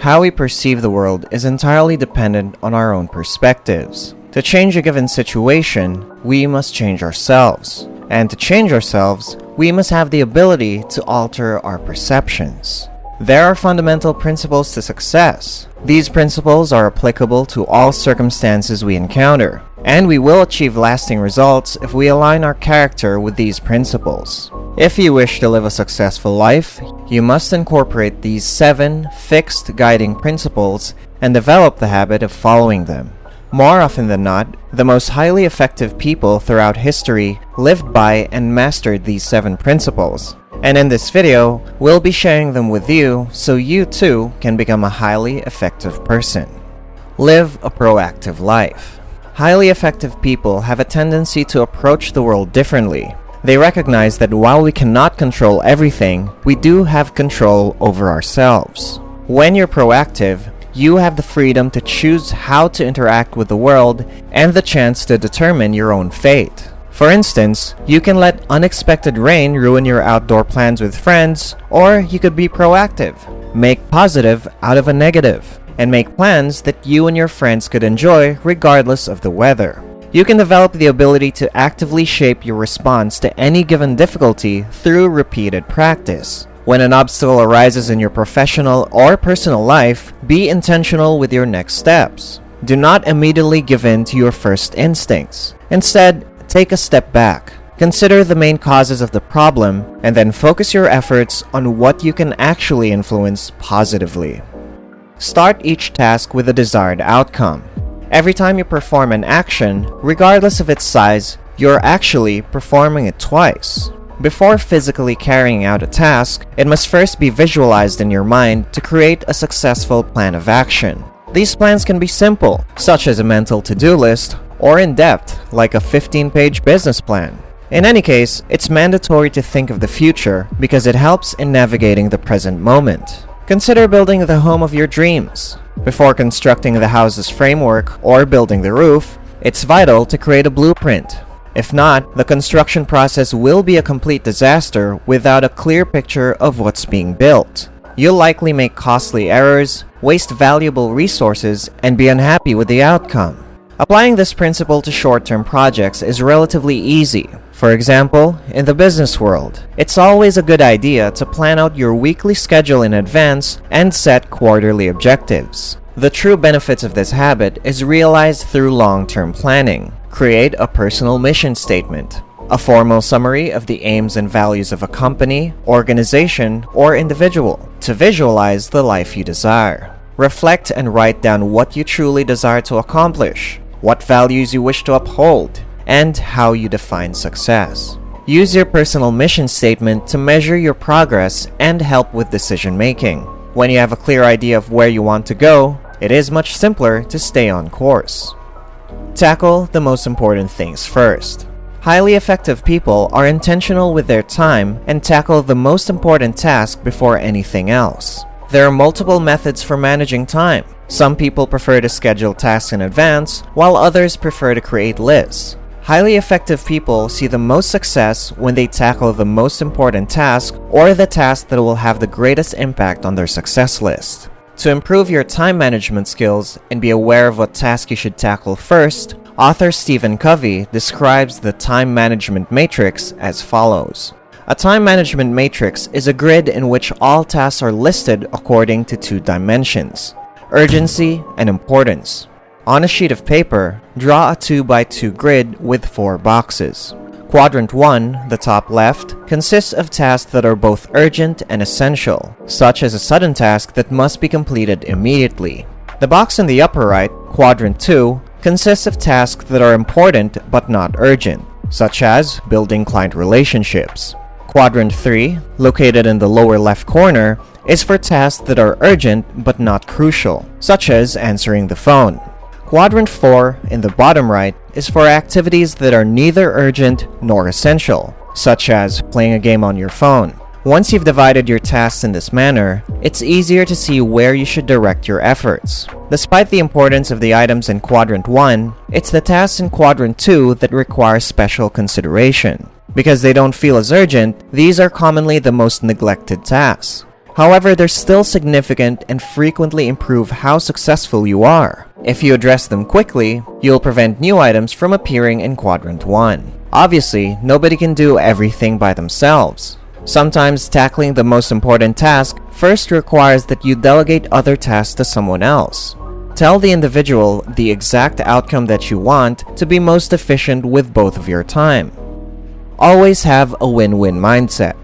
How we perceive the world is entirely dependent on our own perspectives. To change a given situation, we must change ourselves. And to change ourselves, we must have the ability to alter our perceptions. There are fundamental principles to success. These principles are applicable to all circumstances we encounter, and we will achieve lasting results if we align our character with these principles. If you wish to live a successful life, you must incorporate these 7 fixed guiding principles and develop the habit of following them. More often than not, the most highly effective people throughout history lived by and mastered these 7 principles. And in this video, we'll be sharing them with you so you too can become a highly effective person. Live a proactive life. Highly effective people have a tendency to approach the world differently. They recognize that while we cannot control everything, we do have control over ourselves. When you're proactive, you have the freedom to choose how to interact with the world and the chance to determine your own fate. For instance, you can let unexpected rain ruin your outdoor plans with friends, or you could be proactive, make positive out of a negative, and make plans that you and your friends could enjoy regardless of the weather. You can develop the ability to actively shape your response to any given difficulty through repeated practice. When an obstacle arises in your professional or personal life, be intentional with your next steps. Do not immediately give in to your first instincts. Instead, take a step back. Consider the main causes of the problem and then focus your efforts on what you can actually influence positively. Start each task with a desired outcome. Every time you perform an action, regardless of its size, you're actually performing it twice. Before physically carrying out a task, it must first be visualized in your mind to create a successful plan of action. These plans can be simple, such as a mental to-do list, or in-depth, like a 15-page business plan. In any case, it's mandatory to think of the future because it helps in navigating the present moment. Consider building the home of your dreams. Before constructing the house's framework or building the roof, it's vital to create a blueprint. If not, the construction process will be a complete disaster without a clear picture of what's being built. You'll likely make costly errors, waste valuable resources, and be unhappy with the outcome. Applying this principle to short-term projects is relatively easy. For example, in the business world, it's always a good idea to plan out your weekly schedule in advance and set quarterly objectives. The true benefits of this habit is realized through long-term planning. Create a personal mission statement, a formal summary of the aims and values of a company, organization, or individual to visualize the life you desire. Reflect and write down what you truly desire to accomplish, what values you wish to uphold, and how you define success. Use your personal mission statement to measure your progress and help with decision making. When you have a clear idea of where you want to go, it is much simpler to stay on course. Tackle the most important things first. Highly effective people are intentional with their time and tackle the most important task before anything else. There are multiple methods for managing time. Some people prefer to schedule tasks in advance, while others prefer to create lists. Highly effective people see the most success when they tackle the most important task or the task that will have the greatest impact on their success list. To improve your time management skills and be aware of what task you should tackle first, author Stephen Covey describes the time management matrix as follows. A time management matrix is a grid in which all tasks are listed according to 2 dimensions: urgency and importance. On a sheet of paper, draw a 2x2 grid with 4 boxes. Quadrant 1, the top left, consists of tasks that are both urgent and essential, such as a sudden task that must be completed immediately. The box in the upper right, Quadrant 2, consists of tasks that are important but not urgent, such as building client relationships. Quadrant 3, located in the lower left corner, is for tasks that are urgent but not crucial, such as answering the phone. Quadrant 4, in the bottom right, is for activities that are neither urgent nor essential, such as playing a game on your phone. Once you've divided your tasks in this manner, it's easier to see where you should direct your efforts. Despite the importance of the items in Quadrant 1, it's the tasks in Quadrant 2 that require special consideration. Because they don't feel as urgent, these are commonly the most neglected tasks. However, they're still significant and frequently improve how successful you are. If you address them quickly, you'll prevent new items from appearing in Quadrant 1. Obviously, nobody can do everything by themselves. Sometimes tackling the most important task first requires that you delegate other tasks to someone else. Tell the individual the exact outcome that you want to be most efficient with both of your time. Always have a win-win mindset.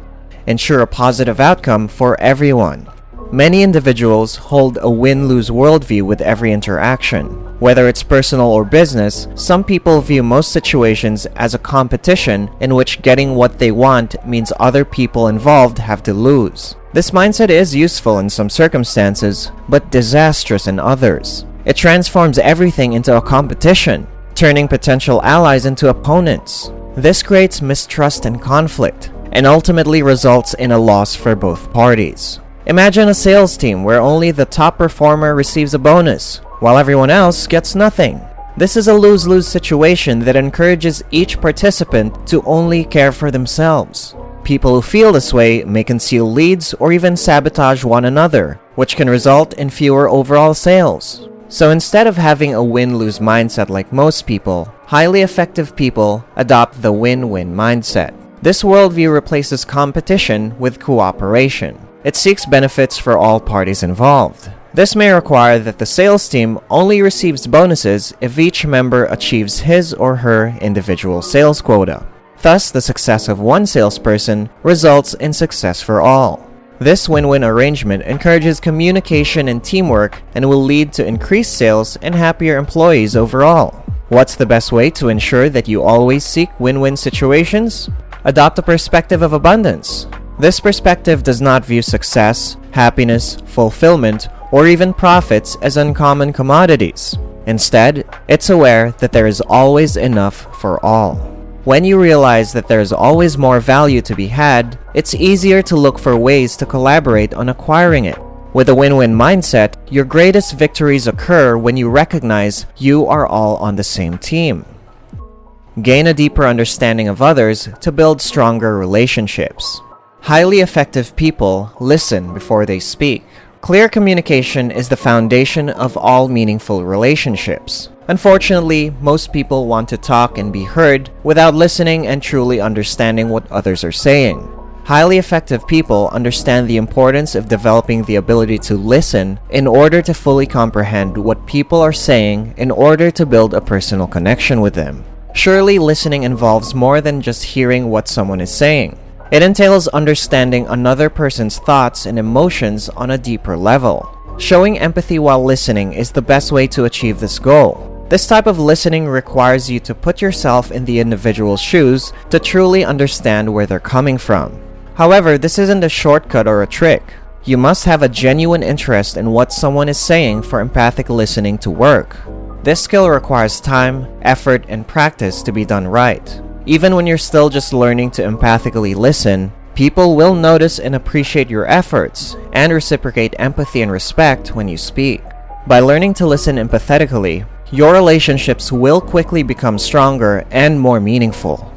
Ensure a positive outcome for everyone. Many individuals hold a win-lose worldview with every interaction. Whether it's personal or business, some people view most situations as a competition in which getting what they want means other people involved have to lose. This mindset is useful in some circumstances, but disastrous in others. It transforms everything into a competition, turning potential allies into opponents. This creates mistrust and conflict, and ultimately results in a loss for both parties. Imagine a sales team where only the top performer receives a bonus, while everyone else gets nothing. This is a lose-lose situation that encourages each participant to only care for themselves. People who feel this way may conceal leads or even sabotage one another, which can result in fewer overall sales. So instead of having a win-lose mindset like most people, highly effective people adopt the win-win mindset. This worldview replaces competition with cooperation. It seeks benefits for all parties involved. This may require that the sales team only receives bonuses if each member achieves his or her individual sales quota. Thus, the success of one salesperson results in success for all. This win-win arrangement encourages communication and teamwork and will lead to increased sales and happier employees overall. What's the best way to ensure that you always seek win-win situations? Adopt a perspective of abundance. This perspective does not view success, happiness, fulfillment, or even profits as uncommon commodities. Instead, it's aware that there is always enough for all. When you realize that there is always more value to be had, it's easier to look for ways to collaborate on acquiring it. With a win-win mindset, your greatest victories occur when you recognize you are all on the same team. Gain a deeper understanding of others to build stronger relationships. Highly effective people listen before they speak. Clear communication is the foundation of all meaningful relationships. Unfortunately, most people want to talk and be heard without listening and truly understanding what others are saying. Highly effective people understand the importance of developing the ability to listen in order to fully comprehend what people are saying in order to build a personal connection with them. Surely, listening involves more than just hearing what someone is saying. It entails understanding another person's thoughts and emotions on a deeper level. Showing empathy while listening is the best way to achieve this goal. This type of listening requires you to put yourself in the individual's shoes to truly understand where they're coming from. However, this isn't a shortcut or a trick. You must have a genuine interest in what someone is saying for empathic listening to work. This skill requires time, effort, and practice to be done right. Even when you're still just learning to empathically listen, people will notice and appreciate your efforts and reciprocate empathy and respect when you speak. By learning to listen empathetically, your relationships will quickly become stronger and more meaningful.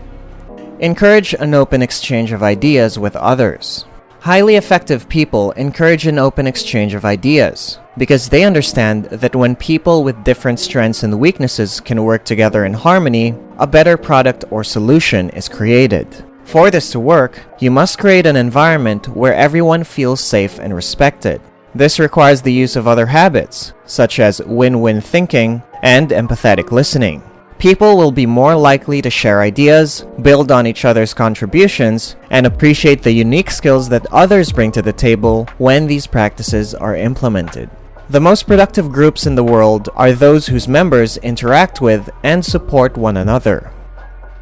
Encourage an open exchange of ideas with others. Highly effective people encourage an open exchange of ideas because they understand that when people with different strengths and weaknesses can work together in harmony, a better product or solution is created. For this to work, you must create an environment where everyone feels safe and respected. This requires the use of other habits, such as win-win thinking and empathetic listening. People will be more likely to share ideas, build on each other's contributions, and appreciate the unique skills that others bring to the table when these practices are implemented. The most productive groups in the world are those whose members interact with and support one another.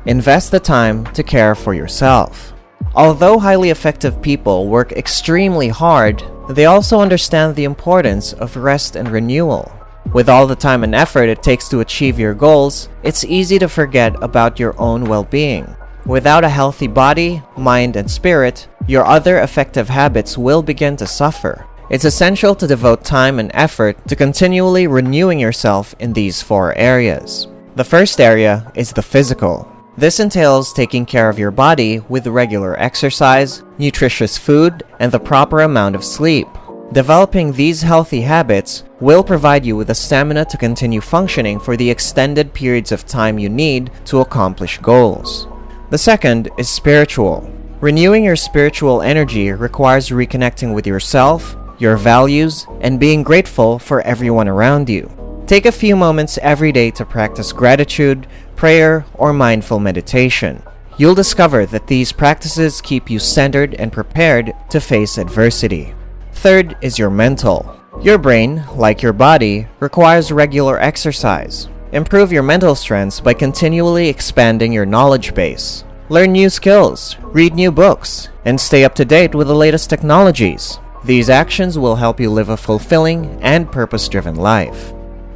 Invest the time to care for yourself. Although highly effective people work extremely hard, they also understand the importance of rest and renewal. With all the time and effort it takes to achieve your goals, it's easy to forget about your own well-being. Without a healthy body, mind, and spirit, your other effective habits will begin to suffer. It's essential to devote time and effort to continually renewing yourself in these 4 areas. The first area is the physical. This entails taking care of your body with regular exercise, nutritious food, and the proper amount of sleep. Developing these healthy habits will provide you with the stamina to continue functioning for the extended periods of time you need to accomplish goals. The second is spiritual. Renewing your spiritual energy requires reconnecting with yourself, your values, and being grateful for everyone around you. Take a few moments every day to practice gratitude, prayer, or mindful meditation. You'll discover that these practices keep you centered and prepared to face adversity. Third is your mental. Your brain, like your body, requires regular exercise. Improve your mental strengths by continually expanding your knowledge base. Learn new skills, read new books, and stay up to date with the latest technologies. These actions will help you live a fulfilling and purpose-driven life.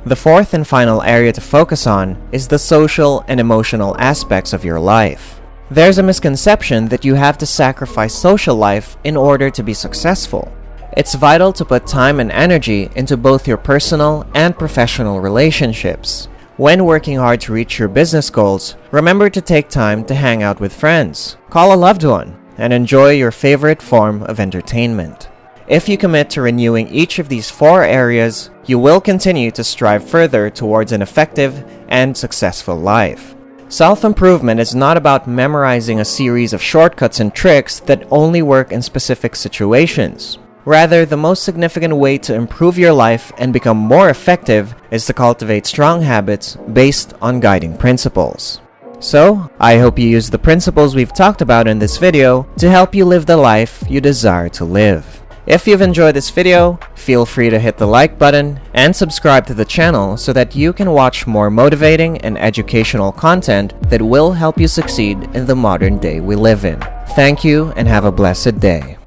The fourth and final area to focus on is the social and emotional aspects of your life. There's a misconception that you have to sacrifice social life in order to be successful. It's vital to put time and energy into both your personal and professional relationships. When working hard to reach your business goals, remember to take time to hang out with friends, call a loved one, and enjoy your favorite form of entertainment. If you commit to renewing each of these 4 areas, you will continue to strive further towards an effective and successful life. Self-improvement is not about memorizing a series of shortcuts and tricks that only work in specific situations. Rather, the most significant way to improve your life and become more effective is to cultivate strong habits based on guiding principles. So, I hope you use the principles we've talked about in this video to help you live the life you desire to live. If you've enjoyed this video, feel free to hit the like button and subscribe to the channel so that you can watch more motivating and educational content that will help you succeed in the modern day we live in. Thank you and have a blessed day.